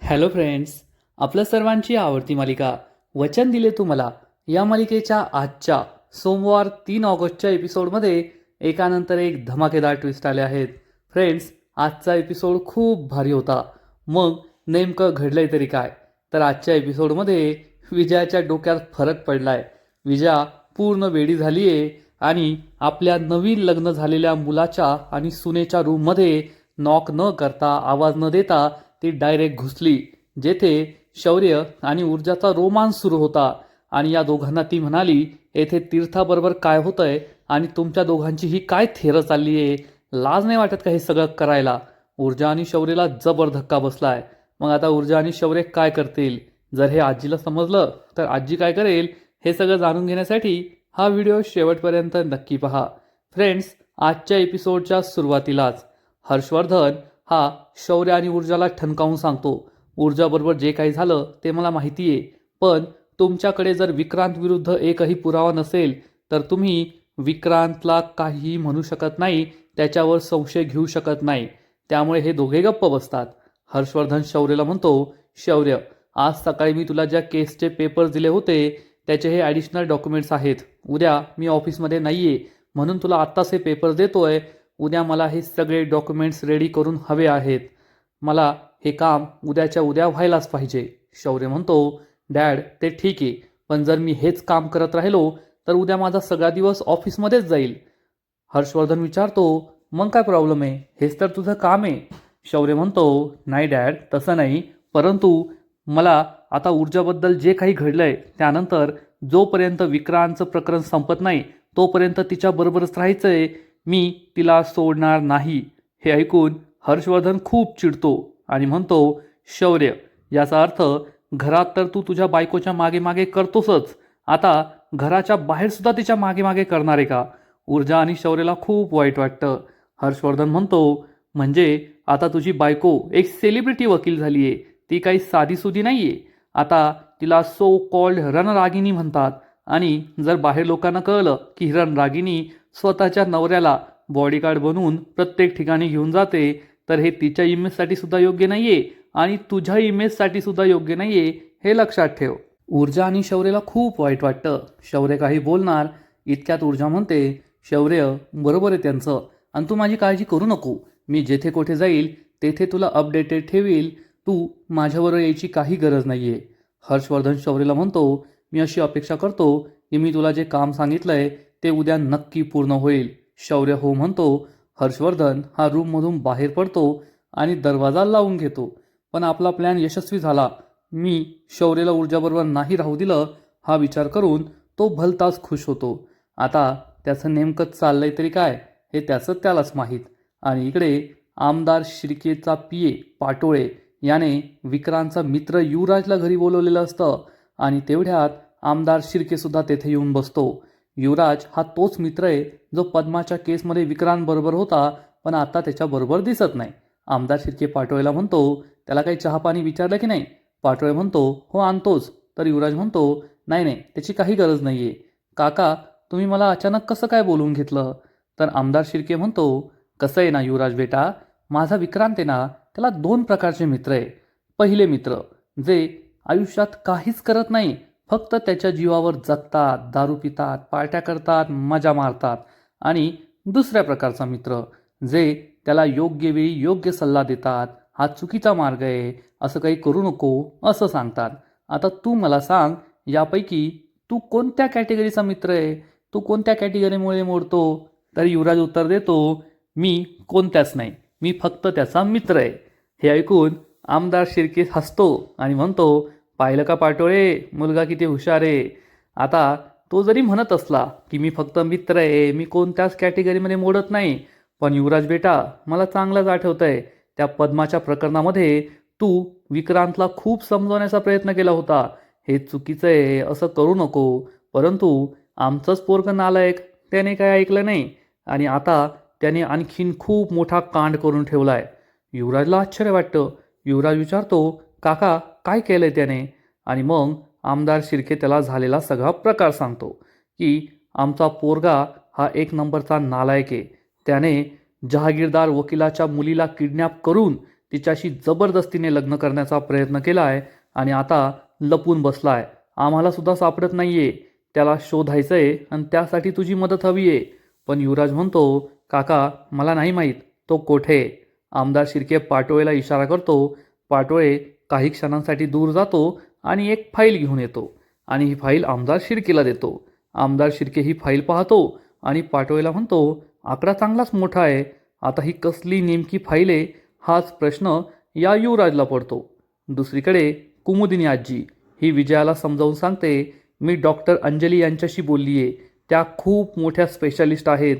Hello friends, आपल्या सर्वांची आवडती मालिका वचन दिले तू मला या मालिकेच्या आजच्या सोमवार 3 ऑगस्टच्या एपिसोडमध्ये एकानंतर एक धमाकेदार ट्विस्ट आले आहेत. फ्रेंड्स, आजचा एपिसोड खूप भारी होता. मग नेमकं घडलंय तरी काय? तर आजच्या एपिसोडमध्ये विजयाच्या डोक्यात फरक पडलाय. विजया पूर्ण वेडी झाली आहे आणि आपल्या नवीन लग्न झालेल्या मुलाच्या आणि सुनेच्या रूममध्ये नॉक न करता, आवाज न देता ती डायरेक्ट घुसली, जेथे शौर्य आणि ऊर्जाचा रोमांस सुरू होता. आणि या दोघांना ती म्हणाली, येथे तीर्थाबरोबर काय होतंय आणि तुमच्या दोघांची ही काय थेरं चालली आहे? लाज नाही वाटत का हे सगळं करायला? ऊर्जा आणि शौर्यला जबर धक्का बसलाय. मग आता ऊर्जा आणि शौर्य काय करतील? जर हे आजीला समजलं तर आजी काय करेल हे सगळं जाणून घेण्यासाठी हा व्हिडिओ शेवटपर्यंत नक्की पहा. फ्रेंड्स, आजच्या एपिसोडच्या सुरुवातीलाच हर्षवर्धन हा शौर्य आणि ऊर्जाला ठणकावून सांगतो, ऊर्जाबरोबर जे काही झालं ते मला माहिती आहे, पण तुमच्याकडे जर विक्रांत विरुद्ध एकही पुरावा नसेल तर तुम्ही विक्रांतला काहीही म्हणू शकत नाही, त्याच्यावर संशय घेऊ शकत नाही. त्यामुळे हे दोघे गप्प बसतात. हर्षवर्धन शौर्यला म्हणतो, शौर्य, आज सकाळी मी तुला ज्या केसचे पेपर्स दिले होते त्याचे हे ॲडिशनल डॉक्युमेंट्स आहेत. उद्या मी ऑफिसमध्ये नाही आहे, म्हणून तुला आत्ताच हे पेपर्स देतोय. उद्या मला हे सगळे डॉक्युमेंट्स रेडी करून हवे आहेत. मला हे काम उद्याच्या उद्या व्हायलाच पाहिजे. शौर्य म्हणतो, डॅड ते ठीक आहे, पण जर मी हेच काम करत राहिलो तर उद्या माझा सगळा दिवस ऑफिसमध्येच जाईल. हर्षवर्धन विचारतो, मग काय प्रॉब्लेम आहे? हेच तर तुझं काम आहे. शौर्य म्हणतो, नाही डॅड, तसं नाही, परंतु मला आता ऊर्जाबद्दल जे काही घडलंय त्यानंतर जोपर्यंत विक्रांतचं प्रकरण संपत नाही तोपर्यंत तिच्याबरोबरच राहायचंय. मी तिला सोडणार नाही. हे ऐकून हर्षवर्धन खूप चिडतो आणि म्हणतो, शौर्य, याचा अर्थ घरात तर तू तुझ्या बायकोच्या मागे मागे करतोसच, आता घराच्या बाहेर सुद्धा तिच्या मागे मागे करणार आहे का? ऊर्जा आणि शौर्यला खूप वाईट वाटतं. हर्षवर्धन म्हणतो, म्हणजे आता तुझी बायको एक सेलिब्रिटी वकील झाली आहे, ती काही साधीसुधी नाही आहे. आता तिला सो कॉल्ड रणरागिणी म्हणतात आणि जर बाहेर लोकांना कळलं की रणरागिणी स्वतःच्या नवऱ्याला बॉडीगार्ड बनवून प्रत्येक ठिकाणी घेऊन जाते तर हे तिच्या इमेजसाठी सुद्धा योग्य नाहीये आणि तुझ्या इमेजसाठी सुद्धा योग्य नाहीये, हे लक्षात ठेव. ऊर्जा आणि शौर्यला खूप वाईट वाटतं. शौर्य काही बोलणार इतक्यात ऊर्जा म्हणते, शौर्य, बरोबर आहे त्यांचं, आणि तू माझी काळजी करू नको. मी जेथे कुठे जाईल तेथे तुला अपडेटेड ठेवील. तू माझ्याबरोबर यायची काही गरज नाहीये. हर्षवर्धन शौर्यला म्हणतो, मी अशी अपेक्षा करतो की मी तुला जे काम सांगितलंय ते उद्या नक्की पूर्ण होईल. शौर्य हो म्हणतो. हर्षवर्धन हा रूममधून बाहेर पडतो आणि दरवाजा लावून घेतो. पण आपला प्लॅन यशस्वी झाला. मी शौर्यला ऊर्जाबरोबर नाही राहू दिलं हा विचार करून तो भलताच खुश होतो. आता त्याचं नेमकं चाललंय तरी काय हे त्याचं त्यालाच माहीत. आणि इकडे आमदार शिर्केचा पिये पाटोळे याने विक्रांतचा मित्र युवराजला घरी बोलवलेलं असतं आणि तेवढ्यात आमदार शिर्केसुद्धा तेथे येऊन बसतो. युवराज हा तोच मित्र आहे जो पद्माच्या केसमध्ये विक्रांतबरोबर होता, पण आता त्याच्याबरोबर दिसत नाही. आमदार शिर्के पाटोळेला म्हणतो, त्याला काही चहापाणी विचारलं की नाही? पाटोळे म्हणतो, हो आणतोच. तर युवराज म्हणतो, नाही नाही, त्याची काही गरज नाही आहे. काका, तुम्ही मला अचानक कसं काय बोलवून घेतलं? तर आमदार शिर्के म्हणतो, कसं आहे ना युवराज बेटा, माझा विक्रांत आहे ना, त्याला 2 प्रकारचे मित्र आहे. पहिले मित्र जे आयुष्यात काहीच करत नाही, फक्त त्याच्या जीवावर जगतात, दारू पितात, पार्ट्या करतात, मजा मारतात. आणि दुसऱ्या प्रकारचा मित्र जे त्याला योग्य वेळी योग्य सल्ला देतात, हा चुकीचा मार्ग आहे, असं काही करू नको असं सांगतात. आता तू मला सांग, यापैकी तू कोणत्या कॅटेगरीचा मित्र आहे? तू कोणत्या कॅटेगरीमुळे मोडतो? तर युवराज उत्तर देतो, मी कोणत्याच नाही, मी फक्त त्याचा मित्र आहे. हे ऐकून आमदार शिर्के हसतो आणि म्हणतो, पाहिलं का पाटोळे, मुलगा किती हुशार आहे. आता तो जरी म्हणत असला की मी फक्त मित्र आहे, मी कोणत्याच कॅटेगरीमध्ये मोडत नाही, पण युवराज बेटा, मला चांगलंच आठवतं आहे त्या पद्माच्या प्रकरणामध्ये तू विक्रांतला खूप समजवण्याचा प्रयत्न केला होता. हे चुकीचं आहे, असं करू नको. परंतु आमचंच पोरगं नालायक, त्याने काय ऐकलं नाही आणि आता त्याने आणखीन खूप मोठा कांड करून ठेवलाय. युवराजला आश्चर्य वाटतं. युवराज विचारतो, काका काय केलंय त्याने? आणि मग आमदार शिर्के त्याला झालेला सगळा प्रकार सांगतो की आमचा पोरगा हा 1 नंबरचा नालायक आहे. त्याने जहागीरदार वकिलाच्या मुलीला किडनॅप करून तिच्याशी जबरदस्तीने लग्न करण्याचा प्रयत्न केला आहे आणि आता लपून बसला आहे. आम्हाला सुद्धा सापडत नाही आहे. त्याला शोधायचं आहे आणि त्यासाठी तुझी मदत हवी आहे. पण युवराज म्हणतो, काका मला नाही माहीत तो कोठे आहे. आमदार शिर्के पाटोळेला इशारा करतो. पाटोळे काही क्षणांसाठी दूर जातो आणि एक फाईल घेऊन येतो आणि ही फाईल आमदार शिर्केला देतो. आमदार शिर्के ही फाईल पाहतो आणि पाटोळेला म्हणतो, आकडा चांगलाच मोठा आहे. आता ही कसली नेमकी फाईल आहे हाच प्रश्न या युवराजला पडतो. दुसरीकडे कुमुदिनी आजी ही विजयाला समजावून सांगते, मी डॉक्टर अंजली यांच्याशी बोलली आहे. त्या खूप मोठ्या स्पेशालिस्ट आहेत.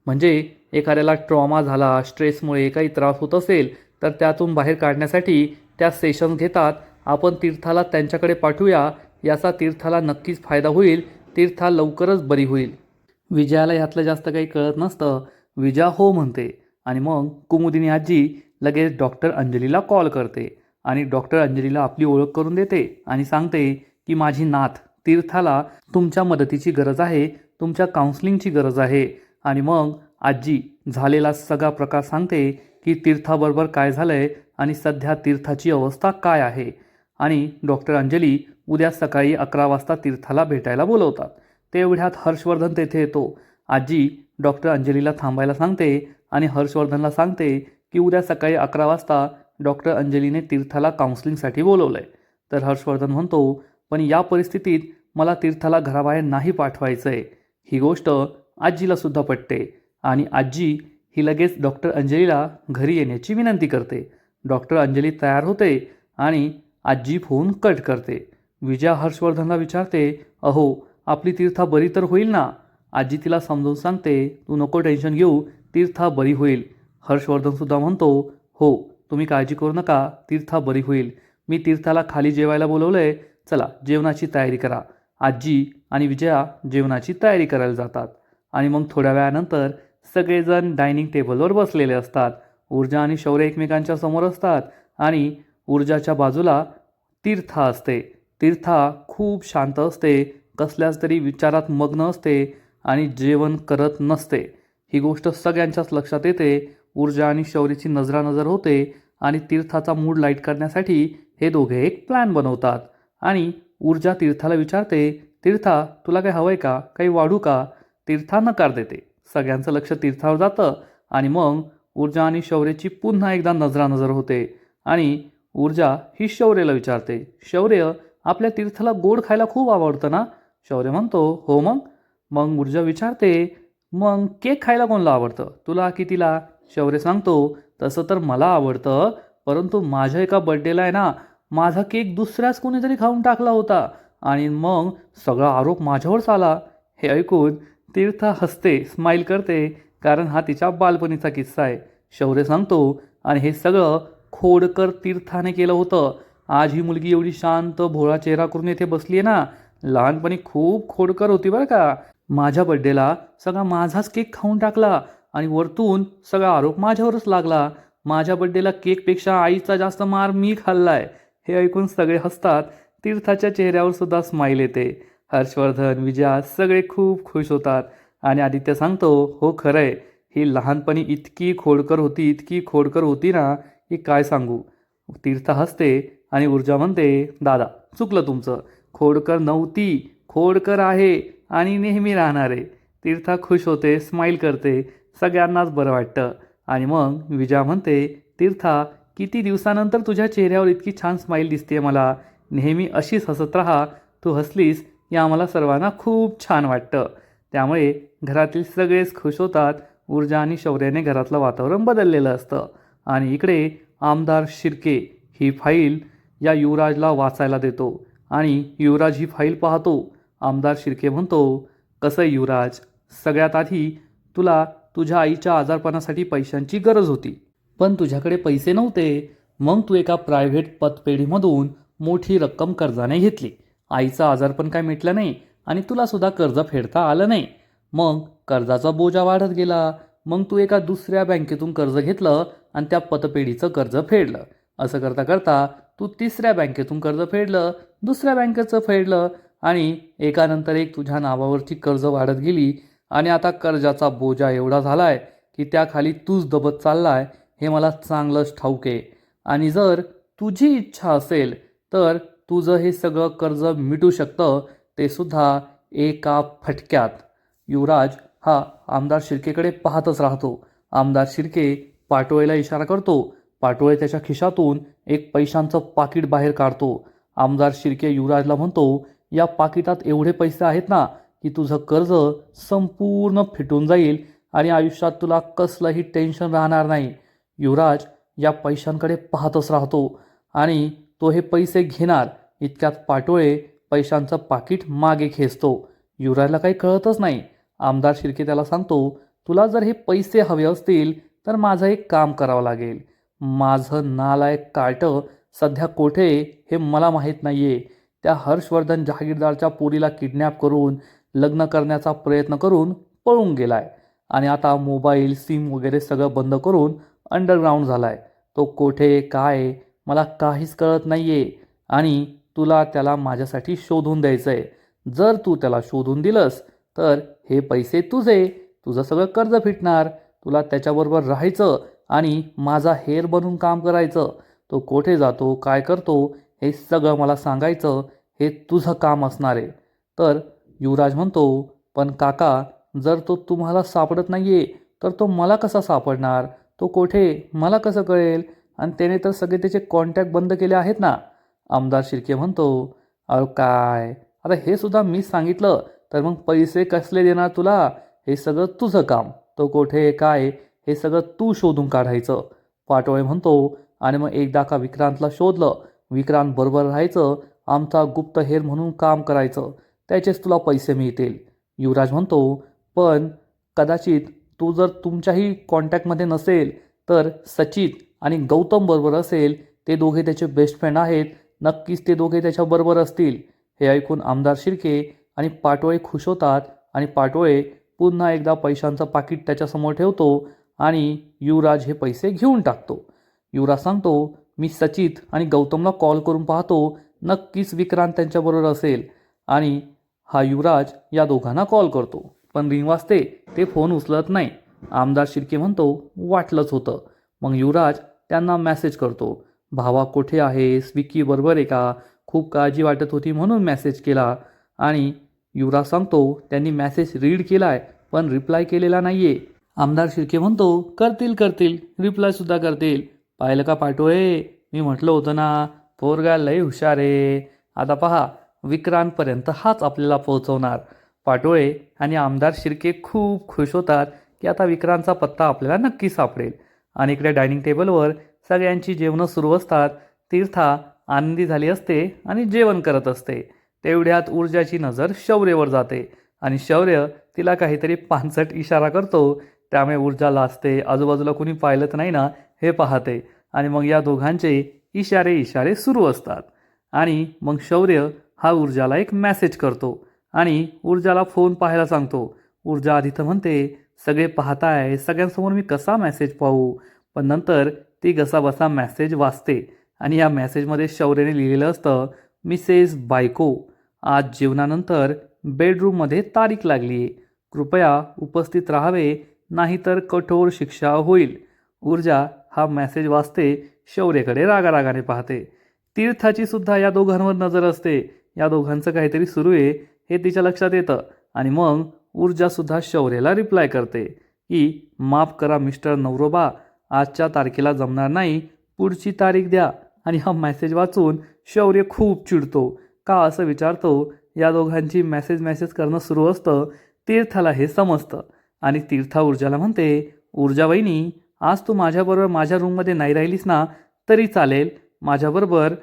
म्हणजे एखाद्याला ट्रॉमा झाला, स्ट्रेसमुळे काही त्रास होत असेल तर त्यातून बाहेर काढण्यासाठी त्या सेशन घेतात. आपण तीर्थाला त्यांच्याकडे पाठवूया. याचा तीर्थाला नक्कीच फायदा होईल. तीर्था लवकरच बरी होईल. विजयाला यातलं जास्त काही कळत नसतं. विजया हो म्हणते आणि मग कुमुदिनी आजी लगेच डॉक्टर अंजलीला कॉल करते आणि डॉक्टर अंजलीला आपली ओळख करून देते आणि सांगते की माझी नात तीर्थाला तुमच्या मदतीची गरज आहे, तुमच्या काउन्सिलिंगची गरज आहे. आणि मग आजी झालेला सगळा प्रकार सांगते की तीर्थाबरोबर काय झालंय आणि सध्या तीर्थाची अवस्था काय आहे. आणि डॉक्टर अंजली उद्या सकाळी 11 वाजता तीर्थाला भेटायला बोलवतात. तेवढ्यात हर्षवर्धन तेथे येतो. आजी डॉक्टर अंजलीला थांबायला सांगते आणि हर्षवर्धनला सांगते की उद्या सकाळी 11 वाजता डॉक्टर अंजलीने तीर्थाला काउन्सिलिंगसाठी बोलवलं आहे. तर हर्षवर्धन म्हणतो, पण या परिस्थितीत मला तीर्थाला घराबाहेर नाही पाठवायचं आहे. ही गोष्ट आजीलासुद्धा पटते आणि आजी ही लगेच डॉक्टर अंजलीला घरी येण्याची विनंती करते. डॉक्टर अंजली तयार होते आणि आजी फोन कट करते. विजया हर्षवर्धनला विचारते, अहो आपली तीर्था बरी तर होईल ना. आजी तिला समजावून सांगते, तू नको टेन्शन घेऊ, तीर्था बरी होईल. हर्षवर्धनसुद्धा म्हणतो, हो तुम्ही काळजी करू नका, तीर्था बरी होईल. मी तीर्थाला खाली जेवायला बोलवलं आहे, चला जेवणाची तयारी करा. आजी आणि विजया जेवणाची तयारी करायला जातात आणि मग थोड्या वेळानंतर सगळेजण डायनिंग टेबलवर बसलेले असतात. ऊर्जा आणि शौर्य एकमेकांच्या समोर असतात आणि ऊर्जाच्या बाजूला तीर्था असते. तीर्था खूप शांत असते, कसल्याच तरी विचारात मग्न असते आणि जेवण करत नसते. ही गोष्ट सगळ्यांच्याच लक्षात येते. ऊर्जा आणि शौर्याची नजरानजर होते आणि तीर्थाचा मूड लाईट करण्यासाठी हे दोघे एक प्लॅन बनवतात. आणि ऊर्जा तीर्थाला विचारते, तीर्था तुला काही हवंय का, काही वाढू का. तीर्था नकार देते. सगळ्यांचं लक्ष तीर्थावर जातं आणि मग ऊर्जा आणि शौर्याची पुन्हा एकदा नजरानजर होते आणि ऊर्जा ही शौर्याला विचारते, शौर्य आपल्या तीर्थाला गोड खायला खूप आवडतं ना. शौर्य म्हणतो, हो मग. मग ऊर्जा विचारते, मग केक खायला कोणाला आवडतं, तुला की तिला. शौर्य सांगतो, तसं तर मला आवडतं, परंतु माझ्या एका बड्डेला आहे ना माझा केक दुसऱ्याच कोणीतरी खाऊन टाकला होता आणि मग सगळा आरोप माझ्यावरच आला. हे ऐकून तीर्था हसते, स्माईल करते, कारण हा तिच्या बालपणीचा किस्सा आहे. शौर्य सांगतो, आणि हे सगळं खोडकर तीर्थाने केलं होतं. आज ही मुलगी एवढी शांत भोळा चेहरा करून येथे बसली आहे ना, लहानपणी खूप खोडकर होती बरं का. माझ्या बड्डेला सगळा माझाच केक खाऊन टाकला आणि वरतून सगळा आरोप माझ्यावरच लागला. माझ्या बड्डेला केकपेक्षा आईचा जास्त मार मी खाल्लाय. हे ऐकून सगळे हसतात. तीर्थाच्या चेहऱ्यावर सुद्धा स्माईल येते. हर्षवर्धन, विजया सगळे खूप खुश होतात आणि आदित्य सांगतो, हो खरंय, ही लहानपणी इतकी खोडकर होती, इतकी खोडकर होती ना की काय सांगू. तीर्था हसते आणि ऊर्जा म्हणते, दादा चुकलं तुमचं, खोडकर नव्हती, खोडकर आहे आणि नेहमी राहणार आहे. तीर्था खुश होते, स्माईल करते, सगळ्यांनाच बरं वाटतं. आणि मग विजया म्हणते, तीर्था किती दिवसानंतर तुझ्या चेहऱ्यावर इतकी छान स्माईल दिसते मला. नेहमी अशीच हसत राहा, तू हसलीस या आम्हाला सर्वांना खूप छान वाटतं. त्यामुळे घरातील सगळेच खुश होतात. ऊर्जा आणि शौर्याने घरातलं वातावरण बदललेलं असतं. आणि इकडे आमदार शिर्के ही फाईल या युवराजला वाचायला देतो आणि युवराज ही फाईल पाहतो. आमदार शिर्के म्हणतो, कसं युवराज, सगळ्यात आधी तुला तुझ्या आईच्या आजारपणासाठी पैशांची गरज होती, पण तुझ्याकडे पैसे नव्हते. मग तू एका प्रायव्हेट पतपेढीमधून मोठी रक्कम कर्जाने घेतली. आईचं आजारपण काय मिटलं नाही आणि तुलासुद्धा कर्ज फेडता आलं नाही. मग कर्जाचा बोजा वाढत गेला. मग तू एका दुसऱ्या बँकेतून कर्ज घेतलं आणि त्या पतपेढीचं कर्ज फेडलं. असं करता करता तू तिसऱ्या बँकेतून कर्ज फेडलं, दुसऱ्या बँकेचं फेडलं आणि एकानंतर एक तुझ्या नावावरची कर्ज वाढत गेली आणि आता कर्जाचा बोजा एवढा झालाय की त्याखाली तूच दबत चाललाय. हे मला चांगलंच ठाऊक आहे. आणि जर तुझी इच्छा असेल तर तुझं हे सगळं कर्ज मिटू शकतं, ते सुद्धा एका फटक्यात. युवराज हा आमदार शिर्केकडे पाहतच राहतो. आमदार शिर्के पाटोळेला इशारा करतो. पाटोळे त्याच्या खिशातून एक पैशांचं पाकिट बाहेर काढतो. आमदार शिर्के युवराजला म्हणतो, या पाकिटात एवढे पैसे आहेत ना की तुझं कर्ज संपूर्ण फिटून जाईल आणि आयुष्यात तुला कसलंही टेन्शन राहणार नाही. युवराज या पैशांकडे पाहतच राहतो आणि तो हे पैसे घेणार इतक्यात पाटोळे पैशांचं पाकिट मागे खेचतो. युवराजला काही कळतच नाही. आमदार शिर्के त्याला सांगतो, तुला जर हे पैसे हवे असतील तर माझं एक काम करावं लागेल. माझं नालायक कार्टं सध्या कोठे हे मला माहीत नाहीये. त्या हर्षवर्धन जहागीरदारच्या पोरीला किडनॅप करून लग्न करण्याचा प्रयत्न करून पळून गेलाय आणि आता मोबाईल सिम वगैरे सगळं बंद करून अंडरग्राऊंड झालाय. तो कोठे काय मला काहीच कळत नाहीये आणि तुला त्याला माझ्यासाठी शोधून द्यायचंय. जर तू त्याला शोधून दिलंस तर हे पैसे तुझे, तुझं सगळं कर्ज फिटणार. तुला त्याच्याबरोबर राहायचं आणि माझा हेर बनून काम करायचं. तो कोठे जातो, काय करतो हे सगळं मला सांगायचं, हे तुझं काम असणार आहे. तर युवराज म्हणतो, पण काका, जर तो तुम्हाला सापडत नाहीये तर तो मला कसा सापडणार? तो कोठे मला कसं कळेल? आणि त्याने तर सगळे त्याचे कॉन्टॅक्ट बंद केले आहेत ना. आमदार शिर्के म्हणतो, अरे काय, आता हे सुद्धा मी सांगितलं तर मग पैसे कसले देणार तुला? हे सगळं तुझं काम. तो कोठे काय हे सगळं तू शोधून काढायचं. पाटोळे म्हणतो, आणि मग एकदा का विक्रांतला शोधलं, विक्रांत बरोबर राहायचं, आमचा गुप्तहेर म्हणून काम करायचं, त्याचेच तुला पैसे मिळतील. युवराज म्हणतो, पण कदाचित तू जर तुमच्याही कॉन्टॅक्टमध्ये नसेल तर सचित आणि गौतम बरोबर असेल. ते दोघे त्याचे बेस्ट फ्रेंड आहेत. नक्कीच ते दोघे त्याच्याबरोबर असतील. हे ऐकून आमदार शिर्के आणि पाटोळे खुश होतात आणि पाटोळे पुन्हा एकदा पैशांचं पाकिट त्याच्यासमोर ठेवतो आणि युवराज हे पैसे घेऊन टाकतो. युवराज सांगतो, मी सचित आणि गौतमला कॉल करून पाहतो, नक्कीच विक्रांत त्यांच्याबरोबर असेल. आणि हा युवराज या दोघांना कॉल करतो, पण रिंग वाजते, ते फोन उचलत नाही. आमदार शिर्के म्हणतो, वाटलंच होतं. मग युवराज त्यांना मेसेज करतो, भावा कुठे आहेस, विकी बरोबर आहे का, खूप काळजी वाटत होती म्हणून मेसेज केला. आणि युवराज सांगतो, त्यांनी मेसेज रीड केलाय पण रिप्लाय केलेला नाहीये. आमदार शिर्के म्हणतो, करतील रिप्लायसुद्धा करतील. पाहिलं का पाटोळे, मी म्हटलं होतं ना, पोरगा लय हुशार आहे. आता पहा, विक्रांतपर्यंत हाच आपल्याला पोहोचवणार. पाटोळे आणि आमदार शिर्के खूप खुश होतात की आता विक्रांतचा पत्ता आपल्याला नक्की सापडेल. आणि इकडे डायनिंग टेबलवर सगळ्यांची जेवणं सुरू असतात. तीर्था आनंदी झाली असते आणि जेवण करत असते. तेवढ्यात ऊर्जाची नजर शौर्यवर जाते आणि शौर्य तिला काहीतरी पांचट इशारा करतो. त्यामुळे ऊर्जा लाजते, आजूबाजूला कोणी पाहिलं तर नाही ना हे पाहते. आणि मग या दोघांचे इशारे सुरू असतात. आणि मग शौर्य हा ऊर्जाला एक मेसेज करतो आणि ऊर्जाला फोन पाहायला सांगतो. ऊर्जा आधी तर म्हणते, सगळे पाहताय, सगळ्यांसमोर मी कसा मेसेज पाहू? पण नंतर ती कसाबसा मेसेज वाचते आणि या मेसेजमध्ये शौर्याने लिहिलेलं असतं, मिसेस बायको, आज जेवणानंतर बेडरूममध्ये तारीख लागली आहे, कृपया उपस्थित राहावे, नाहीतर कठोर शिक्षा होईल. ऊर्जा हा मेसेज वाचते, शौर्यकडे रागारागाने पाहते. तीर्थाची सुद्धा या दोघांवर नजर असते. या दोघांचं काहीतरी सुरू आहे हे तिच्या लक्षात येतं. आणि मग ऊर्जासुद्धा शौर्याला रिप्लाय करते की, माफ करा मिस्टर नवरोबा, आजच्या तारखेला जमणार नाही, पुढची तारीख द्या. आणि हा मेसेज वाचून शौर्य खूप चिडतो. का असं विचारतो. या दोघांची मेसेज करणं सुरू असतं. तीर्थाला हे समजतं आणि तीर्था ऊर्जाला म्हणते, ऊर्जा वहिनी, आज तू माझ्याबरोबर माझ्या रूममध्ये नाही राहिलीस ना तरी चालेल, माझ्याबरोबर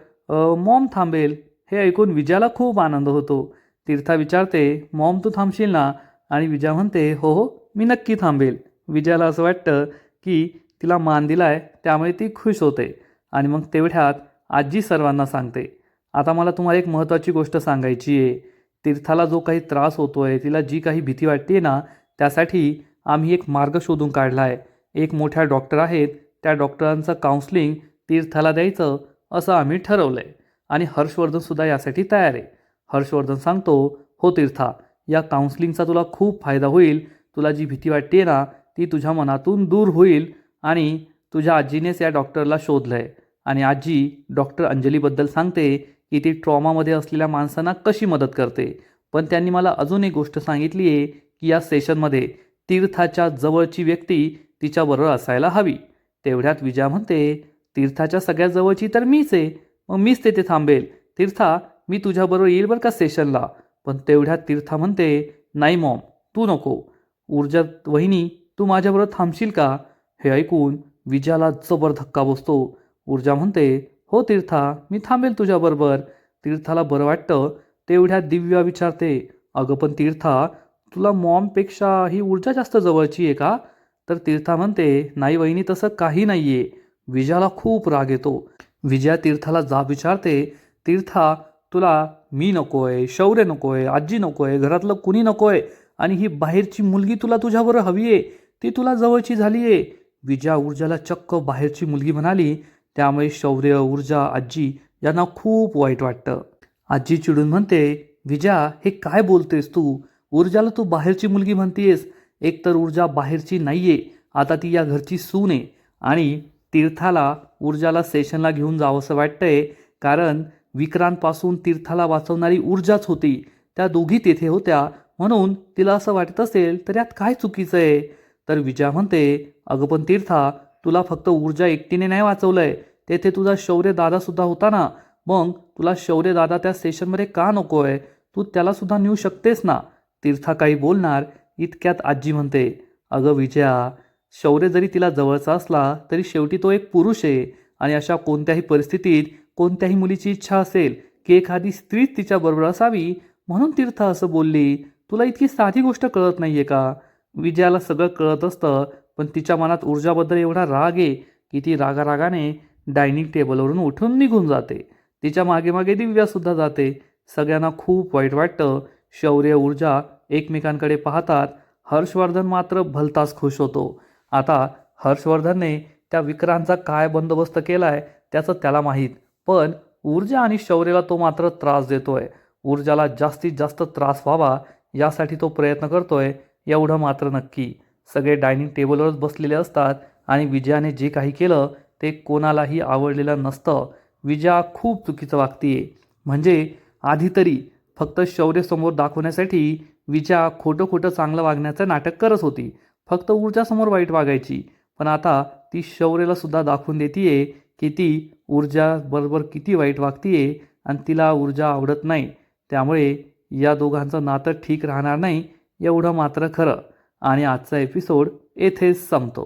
मॉम थांबेल. हे ऐकून विजयाला खूप आनंद होतो. तीर्था विचारते, मॉम तू थांबशील ना? आणि विजया म्हणते, हो, मी नक्की थांबेल. विजयाला असं वाटतं की तिला मान दिलाय, त्यामुळे ती खुश होते. आणि मग तेवढ्यात आजी सर्वांना सांगते, आता मला तुम्हाला एक महत्त्वाची गोष्ट सांगायची आहे. तीर्थाला जो काही त्रास होतोय, तिला जी काही भीती वाटते ना, त्यासाठी आम्ही एक मार्ग शोधून काढला आहे. एक मोठ्या डॉक्टर आहेत, त्या डॉक्टरांचं काउन्सलिंग तीर्थाला द्यायचं असं आम्ही ठरवलं आहे. आणि हर्षवर्धनसुद्धा यासाठी तयार आहे. हर्षवर्धन सांगतो, हो तीर्था, या काउन्सलिंगचा तुला खूप फायदा होईल. तुला जी भीती वाटते ना ती तुझ्या मनातून दूर होईल. आणि तुझ्या आजीनेच या डॉक्टरला शोधलं आहे आणि आजी डॉक्टर अंजलीबद्दल सांगते की ती ट्रॉमामध्ये असलेल्या माणसांना कशी मदत करते. पण त्यांनी मला अजून एक गोष्ट सांगितली आहे की या सेशनमध्ये तीर्थाच्या जवळची व्यक्ती तिच्याबरोबर असायला हवी. तेवढ्यात विजया म्हणते, तीर्थाच्या सगळ्यात जवळची तर मीच आहे, मग मीच तेथे थांबेल. तीर्था, मी तुझ्याबरोबर येईल बरं का सेशनला. पण तेवढ्यात तीर्था म्हणते, नाही मॉम, तू नको. ऊर्जा वहिनी, तू माझ्याबरोबर थांबशील का? हे ऐकून विजयाला जबर धक्का बसतो. ऊर्जा म्हणते, हो तीर्था, मी थांबेल तुझ्याबरोबर. तीर्थाला बरं वाटतं. तेवढ्यात दिव्या विचारते, अगं पण तीर्था, तुला मॉमपेक्षा ही ऊर्जा जास्त जवळची आहे का? तर तीर्था म्हणते, नाही वहिनी, तसं काही नाही आहे. विजयाला खूप राग येतो. विजया तीर्थाला जाब विचारते, तीर्था, तुला मी नको आहे, शौर्य नको आहे, आजी नको आहे, घरातलं कुणी नको आहे, आणि ही बाहेरची मुलगी तुला तुझ्याबरोबर हवी आहे, ती तुला जवळची झाली आहे. विजया ऊर्जाला चक्क बाहेरची मुलगी म्हणाली. त्यामुळे शौर्य, ऊर्जा, आजी यांना खूप वाईट वाटतं. आजी चिडून म्हणते, विजया, हे काय बोलतेस तू? ऊर्जाला तू बाहेरची मुलगी म्हणतेस. एकतर ऊर्जा बाहेरची नाहीये, आता ती या घरची सून आहे. आणि तीर्थाला ऊर्जाला सेशनला घेऊन जावंसं वाटतंय, कारण विक्रांतपासून तीर्थाला वाचवणारी ऊर्जाच होती. त्या दोघी तेथे होत्या, म्हणून तिला असं वाटत असेल तर यात काय चुकीचं आहे? तर विजया म्हणते, अगं पण तीर्था, तुला फक्त ऊर्जा एकटीने नाही वाचवलंय, तेथे तुझा शौर्य दादासुद्धा होता ना. मग तुला शौर्य दादा त्या सेशनमध्ये का नको आहे? तू त्यालासुद्धा नेऊ शकतेस ना. तीर्था काही बोलणार इतक्यात आजी म्हणते, अगं विजया, शौर्य जरी तिला जवळचा असला तरी शेवटी तो एक पुरुष आहे. आणि अशा कोणत्याही परिस्थितीत कोणत्याही मुलीची इच्छा असेल की एखादी स्त्री तिच्याबरोबर असावी, म्हणून तीर्था असं बोलली. तुला इतकी साधी गोष्ट कळत नाहीये का? विजयाला सगळं कळत असतं, पण तिच्या मनात ऊर्जाबद्दल एवढा राग आहे की ती रागारागाने डायनिंग टेबलवरून उठून निघून जाते. तिच्या मागे मागे दिव्यासुद्धा जाते. सगळ्यांना खूप वाईट वाटतं. शौर्य, ऊर्जा एकमेकांकडे पाहतात. हर्षवर्धन मात्र भलताच खुश होतो. आता हर्षवर्धनने त्या विक्रांतचा काय बंदोबस्त केलाय त्याचं त्याला माहीत, पण ऊर्जा आणि शौर्याला तो मात्र त्रास देतोय. ऊर्जाला जास्तीत जास्त त्रास व्हावा यासाठी तो प्रयत्न करतोय, एवढं मात्र नक्की. सगळे डायनिंग टेबलवरच बसलेले असतात आणि विजयाने जे काही केलं ते कोणालाही आवडलेलं नसतं. विजया खूप चुकीचं वागतीये. म्हणजे आधी तरी फक्त शौर्यसमोर दाखवण्यासाठी विजया खोटं खोटं चांगलं वागण्याचं नाटक करत होती. फक्त ऊर्जासमोर वाईट वागायची. पण आता ती शौर्यला सुद्धा दाखवून देतीये की ती ऊर्जाबरोबर किती वाईट वागतीये आणि तिला ऊर्जा आवडत नाही. त्यामुळे या दोघांचं नातं ठीक राहणार नाही, एवढं मात्र खरं. आणि आजचा एपिसोड येथेच संपतो.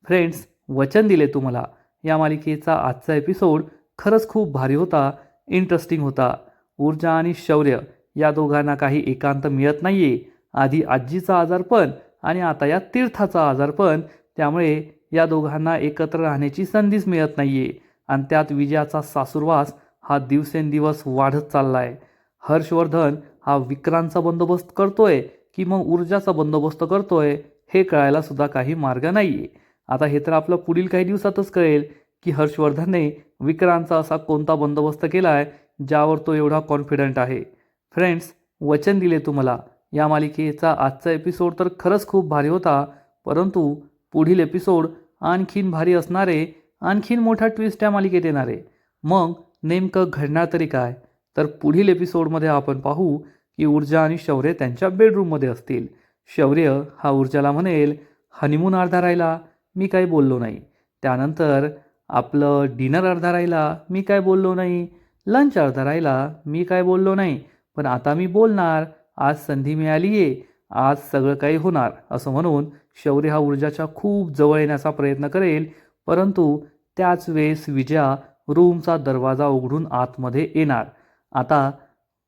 फ्रेंड्स, वचन दिले तुम्हाला, या मालिकेचा आजचा एपिसोड खरंच खूप भारी होता, इंटरेस्टिंग होता. ऊर्जा आणि शौर्य या दोघांना काही एकांत मिळत नाहीये. आधी आजीचा आजारपण आणि आता या तीर्थाचा आजारपण, त्यामुळे या दोघांना एकत्र राहण्याची संधीच मिळत नाहीये. आणि त्यात विजयाचा सासुरवास हा दिवसेंदिवस वाढत चाललाय. हर्षवर्धन हा विक्रांतचा बंदोबस्त करतोय की मग ऊर्जाचा बंदोबस्त करतोय, हे कळायला सुद्धा काही मार्ग नाहीये. आता हे तर आपलं पुढील काही दिवसातच कळेल की हर्षवर्धनने विक्रांतचा असा कोणता बंदोबस्त केलाय ज्यावर तो एवढा कॉन्फिडंट आहे. फ्रेंड्स, वचन दिले तुम्हाला, या मालिकेचा आजचा एपिसोड तर खरंच खूप भारी होता, परंतु पुढील एपिसोड आणखीन भारी असणारे, आणखीन मोठा ट्विस्ट या मालिकेत येणारे. मग नेमकं घडणार तरी काय? तर पुढील एपिसोडमध्ये आपण पाहू की ऊर्जा आणि शौर्य त्यांच्या बेडरूममध्ये असतील. शौर्य हा ऊर्जाला म्हणेल, हनीमून अर्धा राहिला, मी काही बोललो नाही. त्यानंतर आपलं डिनर अर्धा राहिला, मी काय बोललो नाही. लंच अर्धा राहिला, मी काय बोललो नाही. पण आता मी बोलणार, आज संधी मिळाली आहे, आज सगळं काही होणार, असं म्हणून शौर्य हा ऊर्जाच्या खूप जवळ येण्याचा प्रयत्न करेल. परंतु त्याच वेळेस विजया रूमचा दरवाजा उघडून आतमध्ये येणार. आता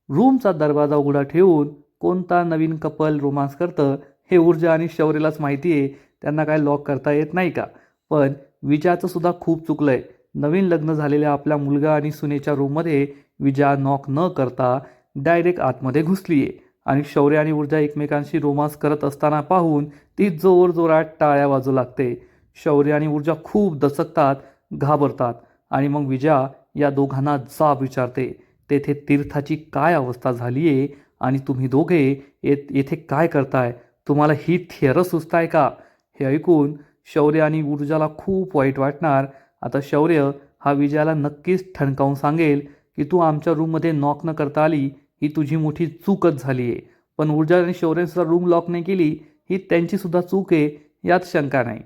रूमचा दरवाजा उघडा ठेवून कोणता नवीन कपल रोमांस करतं हे ऊर्जा आणि शौर्यलाच माहिती आहे. त्यांना काय लॉक करता येत नाही का? पण विजयाचं सुद्धा खूप चुकलंय. नवीन लग्न झालेल्या आपल्या मुलगा आणि सुनेच्या रूममध्ये विजया नॉक न करता डायरेक्ट आतमध्ये घुसली आहे. आणि शौर्य आणि ऊर्जा एकमेकांशी रोमांस करत असताना पाहून ती जोरजोरात टाळ्या वाजू लागते. शौर्य आणि ऊर्जा खूप दचकतात, घाबरतात. आणि मग विजया या दोघांना जाब विचारते, तेथे तीर्थाची काय अवस्था झाली आहे आणि तुम्ही दोघे येथे काय करताय? तुम्हाला ही थेरं सुचताय का? हे ऐकून शौर्य आणि ऊर्जाला खूप वाईट वाटणार. आता शौर्य हा विजयाला नक्कीच ठणकावून सांगेल की तू आमच्या रूममध्ये नॉक न करता आली ही तुझी मोठी चूकच झाली आहे. पण ऊर्जा आणि शौर्यसुद्धा रूम लॉक नाही केली ही त्यांचीसुद्धा चूक आहे, यात शंका नाही.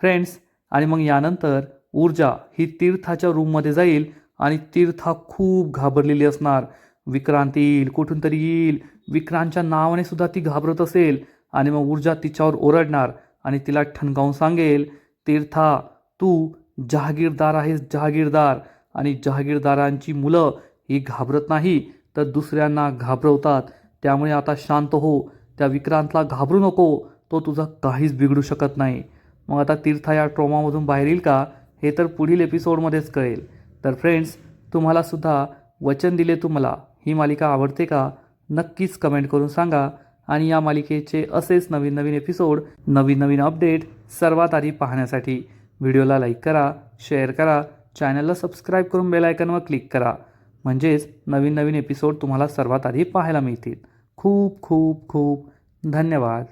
फ्रेंड्स, आणि मग यानंतर ऊर्जा ही तीर्थाच्या रूममध्ये जाईल आणि तीर्था खूप घाबरलेली असणार. विक्रांत येईल, कुठून तरी येईल, विक्रांतच्या नावाने सुद्धा ती घाबरत असेल. आणि मग ऊर्जा तिच्यावर ओरडणार आणि तिला ठणकावून सांगेल, तीर्था तू जहागीरदार आहेस, जहागीरदार. आणि जहागीरदारांची मुलं ही घाबरत नाही तर दुसऱ्यांना घाबरवतात. त्यामुळे आता शांत हो, त्या विक्रांतला घाबरू नको, तो तुझा काहीच बिघडू शकत नाही. मग आता तीर्था या ट्रॉमामधून बाहेर येईल का, हे तर पुढील एपिसोडमध्येच कळेल. तर फ्रेंड्स, तुम्हाला सुद्धा वचन दिले तुम्हाला ही मालिका आवडते का, नक्कीच कमेंट करून सांगा. आणि या मालिकेचे असेच नवीन नवीन एपिसोड, नवीन नवीन अपडेट सर्वात आधी पाहण्यासाठी व्हिडिओला लाईक करा, शेअर करा, चॅनलला सबस्क्राईब करून बेल आयकॉनवर क्लिक करा. म्हणजेच नवीन नवीन एपिसोड तुम्हाला सर्वात आधी पाहायला मिळतील. खूप खूप खूप धन्यवाद.